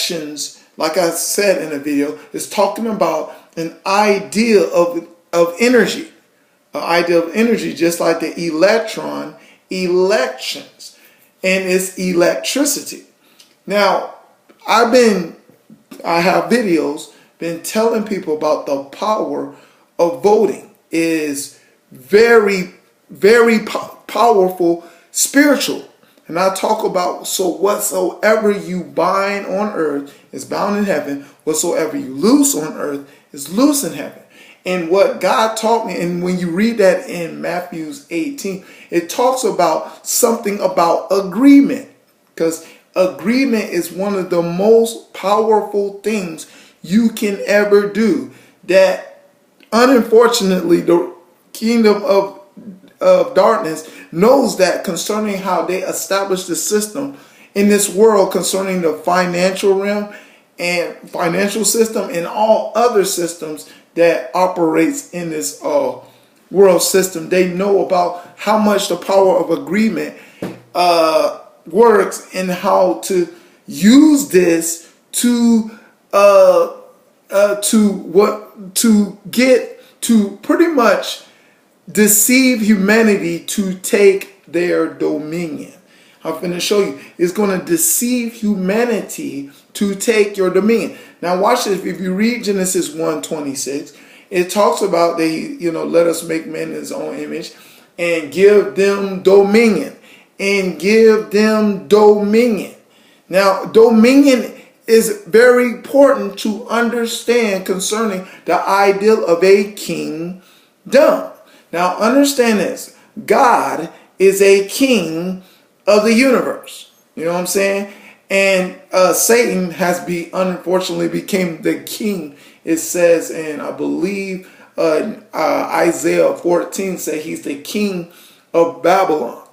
elections, like I said in the video, is talking about an idea of energy. An idea of energy, just like the electron, elections, and it's electricity. Now, I have videos been telling people about the power of voting. Is very, very powerful spiritual. And I talk about, so whatsoever you bind on earth is bound in heaven. Whatsoever you loose on earth is loose in heaven. And what God taught me, and when you read that in Matthew 18, it talks about something about agreement. Because agreement is one of the most powerful things you can ever do. That, unfortunately, the kingdom of darkness knows that concerning how they establish the system in this world concerning the financial realm and financial system and all other systems that operates in this world system. They know about how much the power of agreement works and how to use this to pretty much deceive humanity to take their dominion. I'm going to show you. It's going to deceive humanity to take your dominion. Now watch this. If you read Genesis 1:26, it talks about that he, let us make man in his own image and give them dominion. And give them dominion. Now, dominion is very important to understand concerning the ideal of a kingdom. Now, understand this. God is a king of the universe. You know what I'm saying? And Satan has unfortunately became the king. It says, and I believe Isaiah 14 says he's the king of Babylon.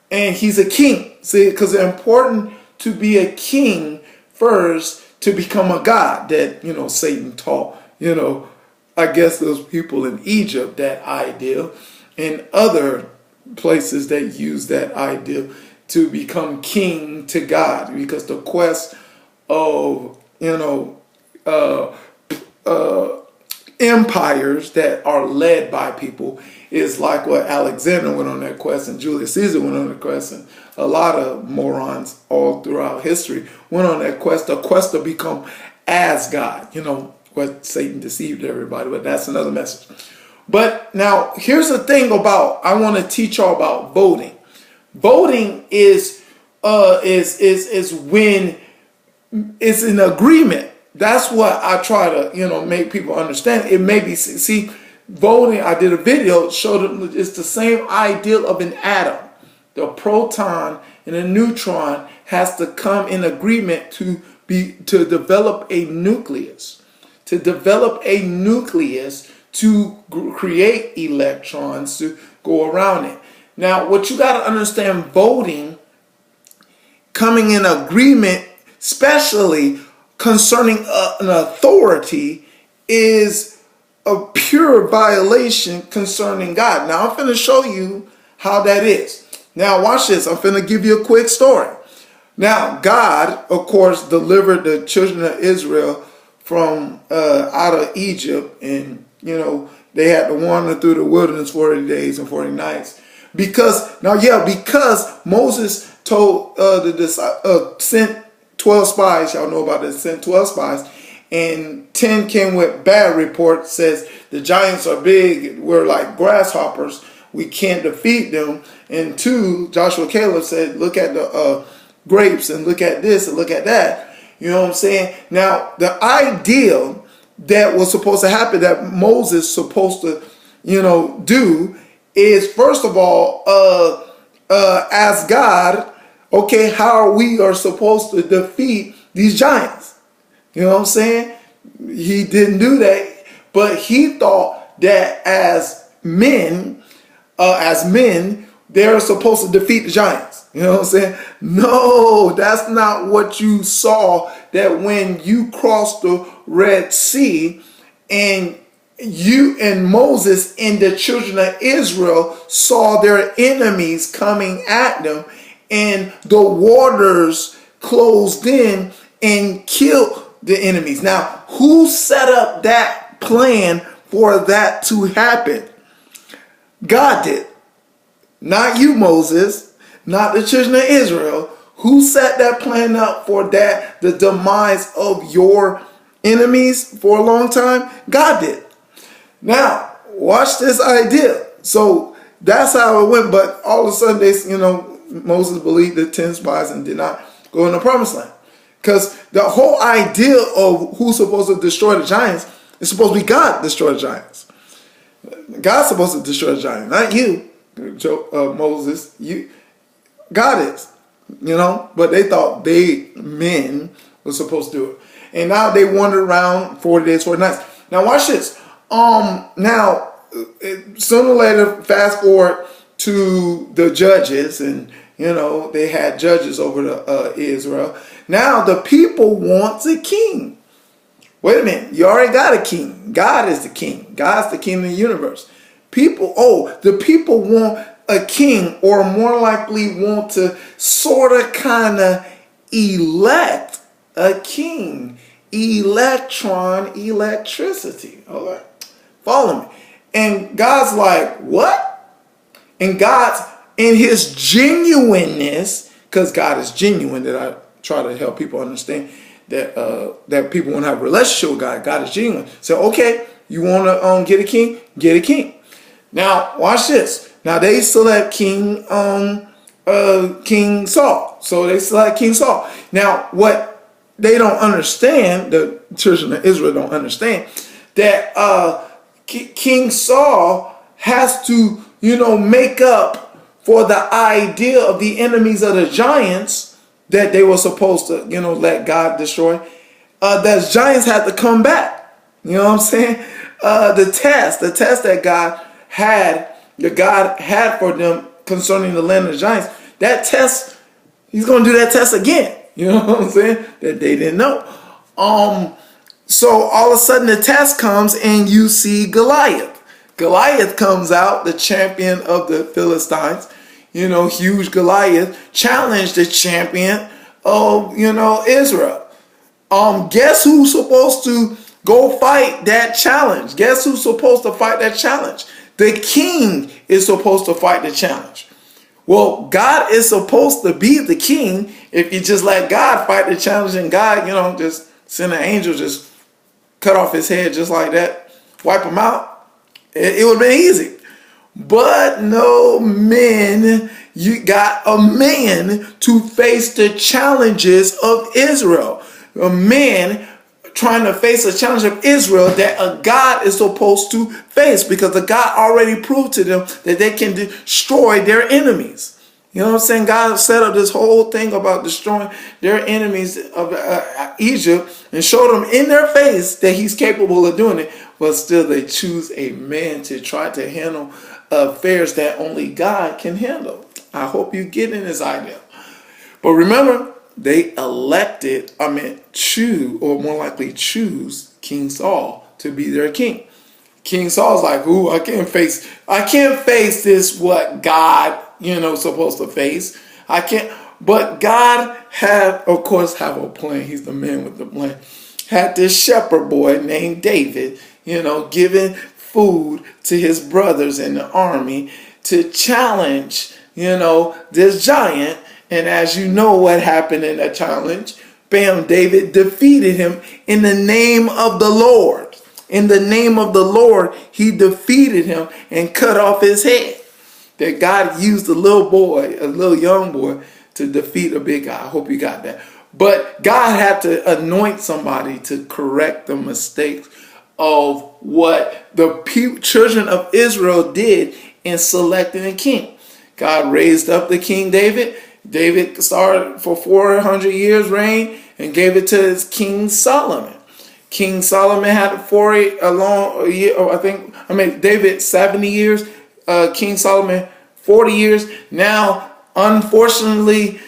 And he's a king. See, because it's important to be a king first to become a god that, Satan taught, I guess those people in Egypt that ideal and other places that use that ideal to become king to God, because the quest of, empires that are led by people is like what Alexander went on that quest and Julius Caesar went on that quest, and a lot of morons all throughout history went on that quest, the quest to become as God. What Satan deceived everybody, but that's another message. But now here's the thing I want to teach y'all about voting. Voting is when it's an agreement. That's what I try to, make people understand. It may be, see, voting, I did a video, showed them it's the same ideal of an atom. The proton and the neutron has to come in agreement to develop a nucleus. To develop a nucleus to create electrons to go around it. Now, what you got to understand, voting, coming in agreement, especially concerning an authority, is a pure violation concerning God. Now, I'm going to show you how that is. Now, watch this. I'm going to give you a quick story. Now, God, of course, delivered the children of Israel from out of Egypt, and they had to wander through the wilderness 40 days and 40 nights. Because Moses told sent 12 spies. Y'all know about this. Sent 12 spies, and 10 came with bad reports. Says the giants are big. We're like grasshoppers. We can't defeat them. And 2, Joshua Caleb said, look at the grapes and look at this and look at that. You know what I'm saying? Now, the ideal that was supposed to happen, that Moses supposed to, do, is first of all, ask God, okay, how we are supposed to defeat these giants. You know what I'm saying? He didn't do that, but he thought that as men, they're supposed to defeat the giants. You know what I'm saying? No, that's not what you saw. That when you crossed the Red Sea and you and Moses and the children of Israel saw their enemies coming at them, and the waters closed in and kill the enemies. Now, who set up that plan for that to happen? God did. Not you, Moses, not the children of Israel. Who set that plan up for that, the demise of your enemies for a long time? God did. Now, watch this idea. So that's how it went. But all of a sudden, Moses believed the 10 spies and did not go in the promised land. Because the whole idea of who's supposed to destroy the giants is supposed to be God destroy the giants. God's supposed to destroy the giants, not you, Moses. God is, But they thought men were supposed to do it. And now they wandered around 40 days, 40 nights. Now watch this. Now, sooner or later, fast forward to the judges, and they had judges over Israel. Now the people want a king. Wait a minute, you already got a king. God is the king. God's the king of the universe. The people want a king, or more likely want to sort of kind of elect a king. Electron, electricity. All right, follow me. And God's like, what? And God's in his genuineness, because God is genuine, that I try to help people understand that people want to have a relationship with God. God is genuine. So, okay, you want to get a king? Get a king. Now, watch this. Now, they select King Saul. So they select King Saul. Now, what they don't understand, the children of Israel don't understand, that King Saul has to, make up for the idea of the enemies of the giants that they were supposed to, let God destroy. Those giants had to come back. You know what I'm saying? The test that God had for them concerning the land of the giants, that test, he's going to do that test again. You know what I'm saying? That they didn't know. So all of a sudden the test comes and you see Goliath. Goliath comes out, the champion of the Philistines. Huge Goliath challenged the champion of, Israel. Guess who's supposed to go fight that challenge? Guess who's supposed to fight that challenge? The king is supposed to fight the challenge. Well, God is supposed to be the king if you just let God fight the challenge, and God, just send an angel, just cut off his head just like that, wipe him out. It would have been easy. But no, men, you got a man to face the challenges of Israel. A man trying to face a challenge of Israel that a God is supposed to face, because the God already proved to them that they can destroy their enemies. You know what I'm saying? God set up this whole thing about destroying their enemies of Egypt and showed them in their face that he's capable of doing it. But still they choose a man to try to handle affairs that only God can handle. I hope you get in this idea. But remember, they choose King Saul to be their king. King Saul's like, ooh, I can't face this, what God, supposed to face. I can't, but God had, of course, have a plan. He's the man with the plan. Had this shepherd boy named David, giving food to his brothers in the army to challenge, this giant. And as you know what happened in that challenge, bam, David defeated him in the name of the Lord. In the name of the Lord, he defeated him and cut off his head. That God used a little young boy, to defeat a big guy. I hope you got that. But God had to anoint somebody to correct the mistakes of what the children of Israel did in selecting a king. God raised up the King David. David started for 400 years reign and gave it to his King Solomon. King Solomon had David 70 years, King Solomon 40 years. Now, unfortunately,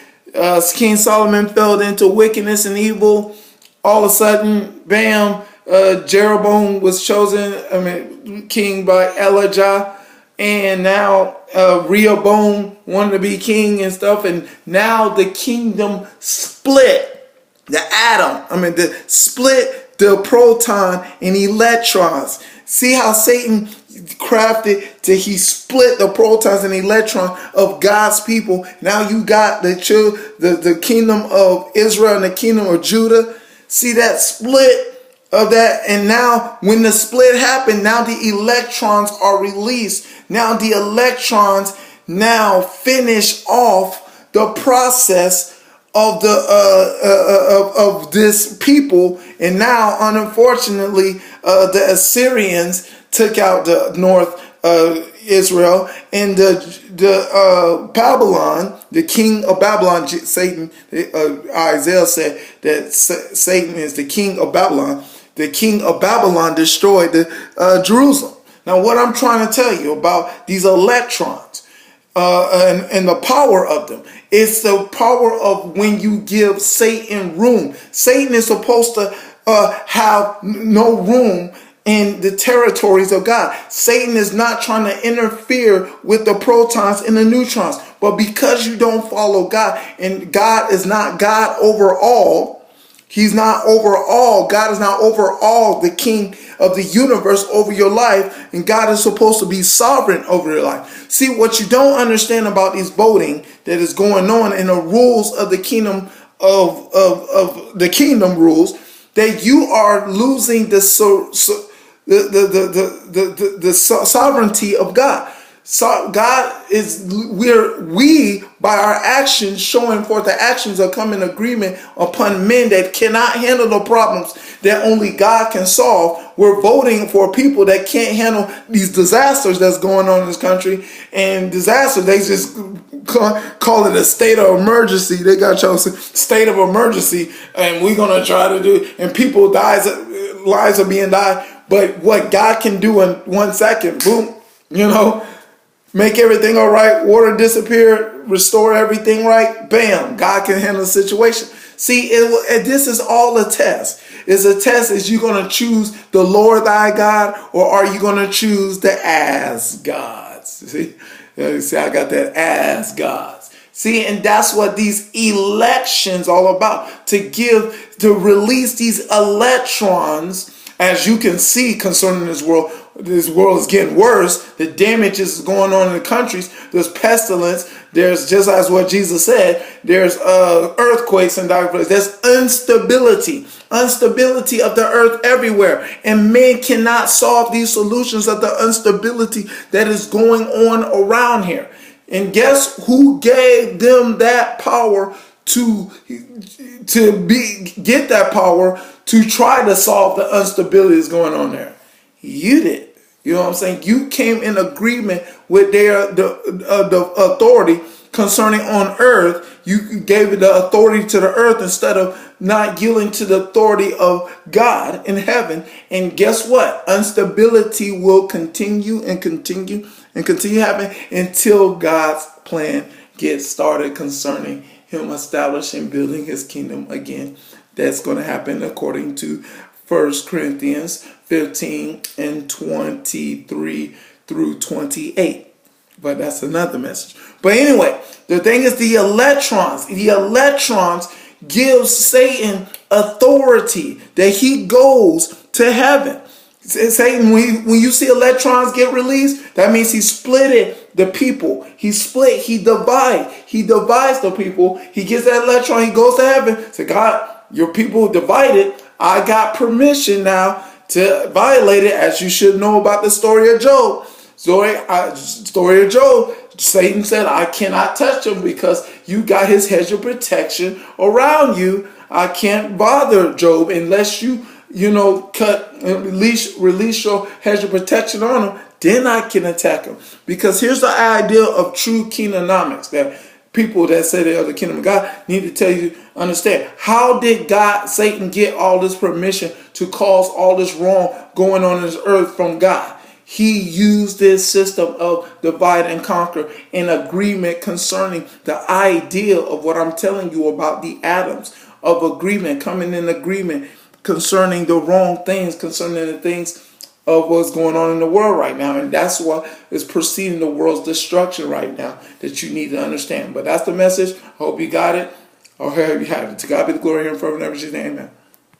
King Solomon fell into wickedness and evil. All of a sudden, bam, Jeroboam was chosen, king by Elijah. And now Rehoboam wanted to be king and stuff. And now the kingdom split. the atom, the split the proton and electrons. See how Satan crafted till he split the protons and electrons of God's people. Now you got the kingdom of Israel and the kingdom of Judah. See that split of that, and now when the split happened, now the electrons are released. Now the electrons now finish off the process of the of this people, and now unfortunately the Assyrians took out the north Israel, and the Babylon, the king of Babylon, Satan, Isaiah said that Satan is the king of Babylon. The king of Babylon destroyed Jerusalem. Now, what I'm trying to tell you about these electrons and the power of them, it's the power of when you give Satan room. Satan is supposed to have no room in the territories of God. Satan is not trying to interfere with the protons and the neutrons. But because you don't follow God, and God is not God over all, He's not over all. God is not over all, the king of the universe over your life. And God is supposed to be sovereign over your life. See, what you don't understand about this voting that is going on in the rules of the kingdom of the kingdom rules, that you are losing the sovereignty of God. So God is, we by our actions, showing forth the actions of coming agreement upon men that cannot handle the problems that only God can solve. We're voting for people that can't handle these disasters that's going on in this country. And disaster, they just call it a state of emergency. They got y'all state of emergency, and we're gonna try to do, and people lives are being died. But what God can do in 1 second, boom, make everything all right, water disappear, restore everything right, bam, God can handle the situation. See, this is all a test. It's a test. Is you going to choose the Lord thy God, or are you going to choose the as gods? See, I got that as gods. See, and that's what these elections all about, to release these electrons. As you can see concerning this world is getting worse. The damage is going on in the countries. There's pestilence. There's, just as what Jesus said, there's earthquakes in different places. There's instability of the earth everywhere. And man cannot solve these solutions of the instability that is going on around here. And guess who gave them that power get that power to try to solve the instability that's going on there? You did. You know what I'm saying? You came in agreement with the authority concerning on earth. You gave the authority to the earth instead of not yielding to the authority of God in heaven. And guess what? Instability will continue and continue and continue happening until God's plan gets started concerning Him establishing, building His kingdom again. That's going to happen according to 1 Corinthians 15 and 23 through 28. But that's another message. But anyway, the thing is, the electrons gives Satan authority that he goes to heaven. Satan, when you see electrons get released, that means he splitted the people. He divides the people. He gets that electron, he goes to heaven. Say, God, your people divided. I got permission now to violate it, as you should know about the story of Job. Story of Job, Satan said, I cannot touch him because you got his hedge of protection around you. I can't bother Job unless you release your hedge of protection on him. Then I can attack him. Because here's the idea of true kingdomics that people that say they are the kingdom of God need to tell you, understand. How did Satan get all this permission to cause all this wrong going on in this earth from God? He used this system of divide and conquer in agreement concerning the idea of what I'm telling you about the atoms of agreement, coming in agreement concerning the wrong things, concerning the things of what's going on in the world right now. And that's what is preceding the world's destruction right now that you need to understand. But that's the message. Hope you got it. or however you have it. To God be the glory here and forever and ever. In Jesus' name, amen.